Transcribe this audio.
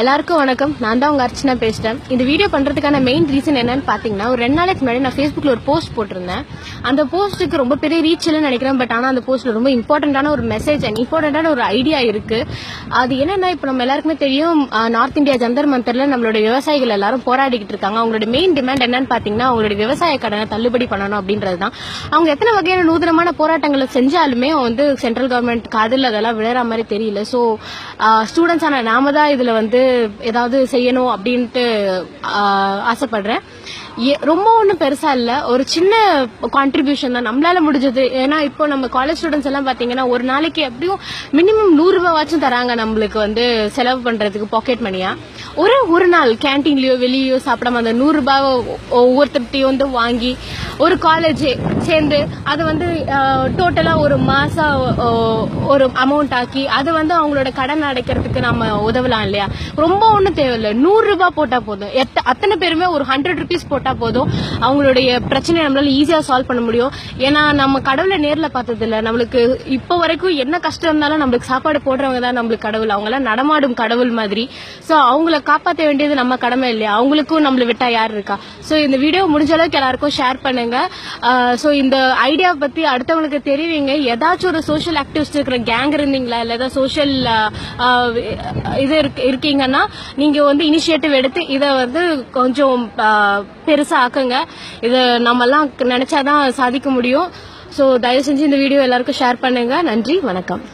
எல்லாருக்கும் வணக்கம். நான் தான் உங்க அர்ச்சனா பேசுறேன். இந்த வீடியோ பண்றதுக்கான மெயின் ரீசன் என்னன்னு பாத்தீங்கன்னா, ஒரு 2 நாளைக்கு முன்னாடி நான் Facebookல ஒரு போஸ்ட் போட்டிருந்தேன். அந்த போஸ்ட்டுக்கு ரொம்ப பெரிய ரீச் இல்லைன்னு நினைக்கிறேன். பட் ஆனா அந்த போஸ்ட்ல ரொம்ப இம்பார்ட்டன்டான ஒரு மெசேஜ் அண்ட் இம்பார்ட்டன்டான ஒரு ஐடியா இருக்கு. அது என்னன்னா, இப்ப நம்ம எல்லாருக்குமே தெரியும், நார்த் இந்தியா ஜந்தர் மந்தர்ல நம்மளுடைய விவசாயிகள் எல்லாரும் போராடிக்கிட்டு இருக்காங்க. அவங்களோட மெயின் டிமாண்ட் என்னன்னு பாத்தீங்கன்னா, அவங்களுடைய விவசாய கடனை தள்ளுபடி பண்ணணும் அப்படின்றதுதான். அவங்க எத்தனை வகையான நூதனமான போராட்டங்களை செஞ்சாலுமே சென்ட்ரல் கவர்மெண்ட் காதுல அதெல்லாம் விழற மாதிரி தெரியல. சோ ஸ்டூடெண்ட்ஸ் ஆன நாம தான் இதுல ஏதாவது செய்யணும் அப்படின்ட்டு ஆசைப்படுறேன். ரொம்ப ஒன்றும் பெருசா இல்ல, ஒரு சின்ன கான்ட்ரிபியூஷன் தான் நம்மளால முடிஞ்சது. ஏன்னா இப்போ நம்ம காலேஜ் ஸ்டூடெண்ட்ஸ் எல்லாம் பாத்தீங்கன்னா ஒரு நாளைக்கு எப்படியும் மினிமம் 100 ரூபாய்ச்சும் தராங்க நம்மளுக்கு செலவு பண்றதுக்கு பாக்கெட் மணியா. ஒரு நாள் கேன்டீன்லயோ வெளியோ சாப்பிடாம அந்த 100 ரூபாவை ஒவ்வொருத்தையும் வாங்கி ஒரு காலேஜ் சேர்ந்து அதை டோட்டலா ஒரு மாசம் ஒரு அமௌண்ட் ஆக்கி அது அவங்களோட கடன் அடைக்கிறதுக்கு நம்ம உதவலாம் இல்லையா? ரொம்ப ஒன்றும் தேவையில்லை, 100 ரூபாய் போட்டா போதும். அத்தனை பேருமே ஒரு 100 ருபீஸ் போட்டா போதும், அவங்களுடைய பிரச்சனையை நம்மளால ஈஸியா சால்வ் பண்ண முடியும். ஏன்னா நம்ம கடவுளை நேர்ல பார்த்தது இல்ல. நம்மளுக்கு இப்ப வரைக்கும் என்ன கஷ்டம் இருந்தாலும் நம்மளுக்கு சாப்பாடு போடுறவங்க தான் நம்மளுக்கு கடவுள். அவங்க எல்லாம் நடமாடும் கடவுள் மாதிரி. சோ அவங்களை காப்பாற்ற வேண்டியது நம்ம கடமை இல்லையா? அவங்களுக்கும் நம்மள விட்டா யார் இருக்கா? சோ இந்த வீடியோ முடிஞ்ச அளவுக்கு எல்லாருக்கும் ஷேர் பண்ணுங்க. சோ இந்த ஐடியா பத்தி அடுத்தவங்களுக்கு தெரிவிங்க. ஏதாச்சும் ஒரு சோஷியல் ஆக்டிவிஸ்ட் இருக்கிற கேங் இருந்தீங்களா, இல்ல ஏதாவது சோஷியல் இது இருக்கீங்கன்னா நீங்க இனிஷியேட்டிவ் எடுத்து இதை கொஞ்சம் பெருசா ஆக்குங்க. இதை நம்ம எல்லாம் நினைச்சாதான் சாதிக்க முடியும். சோ தயவு செஞ்சு இந்த வீடியோ எல்லாருக்கும் ஷேர் பண்ணுங்க. நன்றி, வணக்கம்.